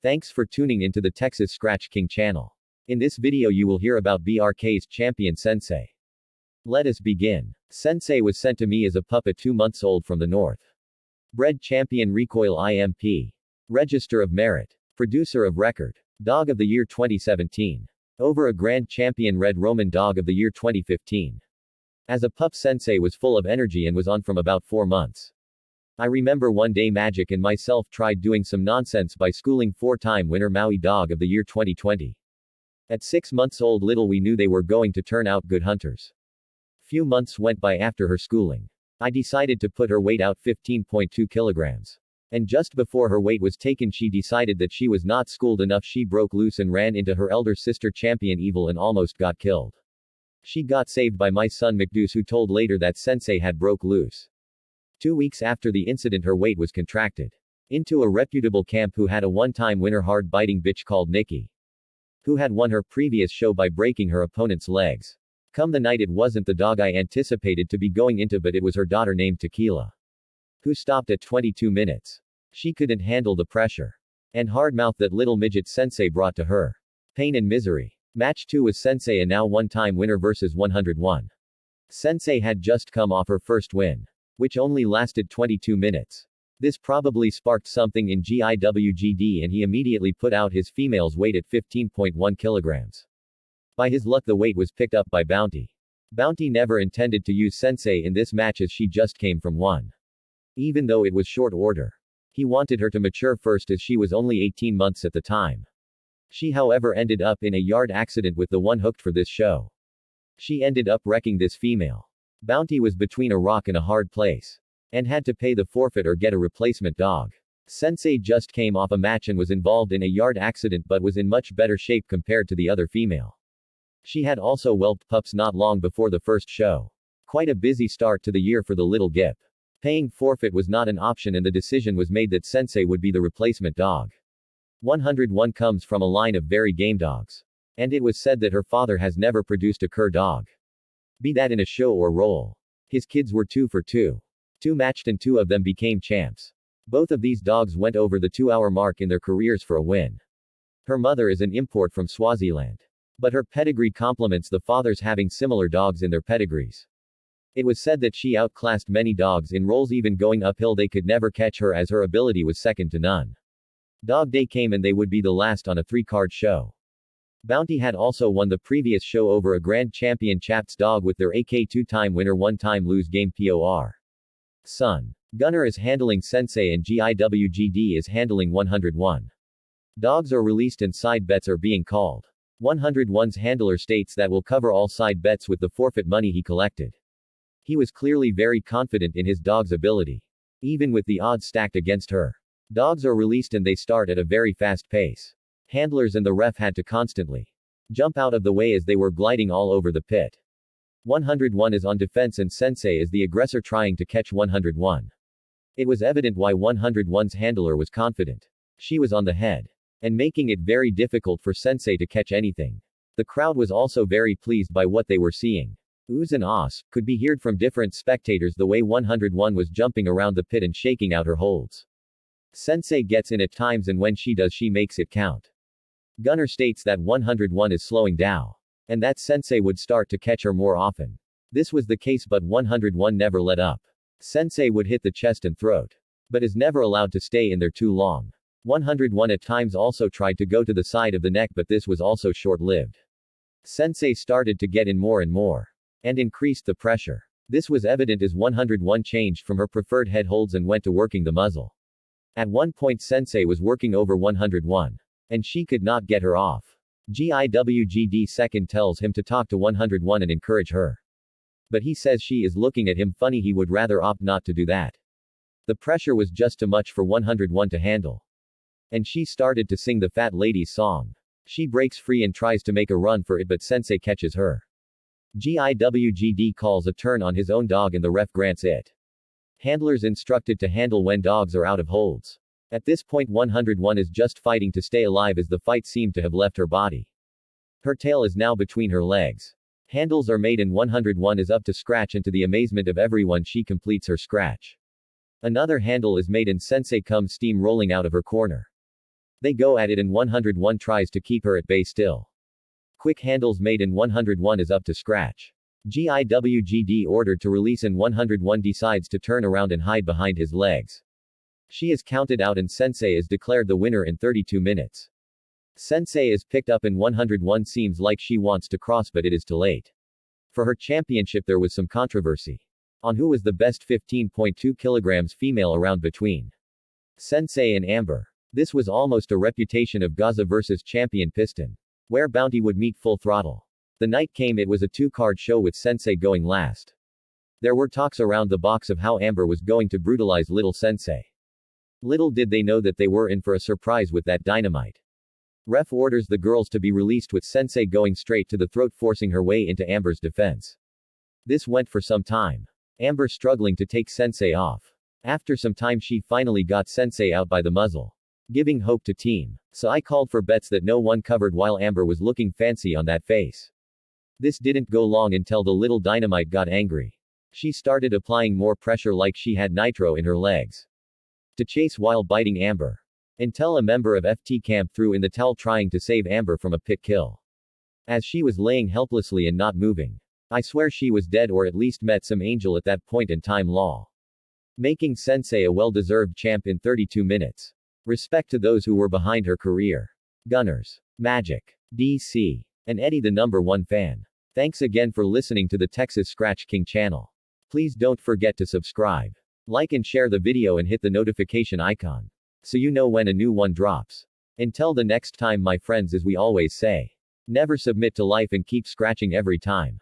Thanks for tuning into the Texas Scratch King channel. In this video you will hear about BRK's champion Sensei. Let us begin. Sensei was sent to me as a pup at 2 months old from the north. Bred champion Recoil IMP. Register of Merit. Producer of Record. Dog of the Year 2017. Over a Grand Champion Red Roman Dog of the Year 2015. As a pup Sensei was full of energy and was on from about 4 months. I remember one day Magic and myself tried doing some nonsense by schooling 4-time winner Maui Dog of the Year 2020. At 6 months old little we knew they were going to turn out good hunters. Few months went by after her schooling. I decided to put her weight out 15.2 kilograms. And just before her weight was taken she decided that she was not schooled enough. She broke loose and ran into her elder sister Champion Evil and almost got killed. She got saved by my son McDeuce, who told later that Sensei had broke loose. 2 weeks after the incident her weight was contracted into a reputable camp who had a one-time winner hard-biting bitch called Nikki, who had won her previous show by breaking her opponent's legs. Come the night it wasn't the dog I anticipated to be going into, but it was her daughter named Tequila, who stopped at 22 minutes. She couldn't handle the pressure and hard mouth that little midget Sensei brought to her. Pain and misery. Match 2 was Sensei, a now one-time winner versus 101. Sensei had just come off her first win, which only lasted 22 minutes. This probably sparked something in GIWGD and he immediately put out his female's weight at 15.1 kilograms. By his luck the weight was picked up by Bounty. Bounty never intended to use Sensei in this match as she just came from one. Even though it was short order. He wanted her to mature first as she was only 18 months at the time. She however ended up in a yard accident with the one hooked for this show. She ended up wrecking this female. Bounty was between a rock and a hard place. And had to pay the forfeit or get a replacement dog. Sensei just came off a match and was involved in a yard accident but was in much better shape compared to the other female. She had also whelped pups not long before the first show. Quite a busy start to the year for the little Gip. Paying forfeit was not an option and the decision was made that Sensei would be the replacement dog. 101 comes from a line of very game dogs. And it was said that her father has never produced a cur dog. Be that in a show or role. His kids were 2 for 2. 2 matched and 2 of them became champs. Both of these dogs went over the 2-hour mark in their careers for a win. Her mother is an import from Swaziland. But her pedigree complements the father's, having similar dogs in their pedigrees. It was said that she outclassed many dogs in roles, even going uphill they could never catch her as her ability was second to none. Dog day came and they would be the last on a 3-card show. Bounty had also won the previous show over a Grand Champion Chaps dog with their AK 2-time winner 1-time lose game POR. Son. Gunner is handling Sensei and GIWGD is handling 101. Dogs are released and side bets are being called. 101's handler states that will cover all side bets with the forfeit money he collected. He was clearly very confident in his dog's ability. Even with the odds stacked against her. Dogs are released and they start at a very fast pace. Handlers and the ref had to constantly jump out of the way as they were gliding all over the pit. 101 is on defense and Sensei is the aggressor trying to catch 101. It was evident why 101's handler was confident. She was on the head. And making it very difficult for Sensei to catch anything. The crowd was also very pleased by what they were seeing. Oohs and ahs could be heard from different spectators the way 101 was jumping around the pit and shaking out her holds. Sensei gets in at times and when she does she makes it count. Gunner states that 101 is slowing down. And that Sensei would start to catch her more often. This was the case but 101 never let up. Sensei would hit the chest and throat. But is never allowed to stay in there too long. 101 at times also tried to go to the side of the neck but this was also short-lived. Sensei started to get in more and more. And increased the pressure. This was evident as 101 changed from her preferred head holds and went to working the muzzle. At one point Sensei was working over 101. And she could not get her off. GIWGD second tells him to talk to 101 and encourage her. But he says she is looking at him funny, he would rather opt not to do that. The pressure was just too much for 101 to handle. And she started to sing the fat lady's song. She breaks free and tries to make a run for it but Sensei catches her. GIWGD calls a turn on his own dog and the ref grants it. Handlers instructed to handle when dogs are out of holds. At this point 101 is just fighting to stay alive as the fight seemed to have left her body. Her tail is now between her legs. Handles are made and 101 is up to scratch and to the amazement of everyone she completes her scratch. Another handle is made and Sensei comes steam rolling out of her corner. They go at it in 101 tries to keep her at bay still. Quick handles made in 101 is up to scratch. GIWGD ordered to release in 101 decides to turn around and hide behind his legs. She is counted out and Sensei is declared the winner in 32 minutes. Sensei is picked up in 101 seems like she wants to cross but it is too late. For her championship there was some controversy on who was the best 15.2 kilograms female around between Sensei and Amber. This was almost a reputation of Gaza versus champion Piston, where Bounty would meet Full Throttle. The night came, it was a two-card show with Sensei going last. There were talks around the box of how Amber was going to brutalize little Sensei. Little did they know that they were in for a surprise with that dynamite. Ref orders the girls to be released with Sensei going straight to the throat, forcing her way into Amber's defense. This went for some time. Amber struggling to take Sensei off. After some time she finally got Sensei out by the muzzle, giving hope to team. So I called for bets that no one covered while Amber was looking fancy on that face. This didn't go long until the little dynamite got angry. She started applying more pressure like she had nitro in her legs to chase while biting Amber. Until a member of FT camp threw in the towel trying to save Amber from a pit kill. As she was laying helplessly and not moving. I swear she was dead or at least met some angel at that point in time law. Making Sensei a well-deserved champ in 32 minutes. Respect to those who were behind her career. Gunners, Magic, DC, and Eddie the #1 fan. Thanks again for listening to the Texas Scratch King channel. Please don't forget to subscribe, like and share the video and hit the notification icon, so you know when a new one drops. Until the next time my friends, as we always say, never submit to life and keep scratching every time.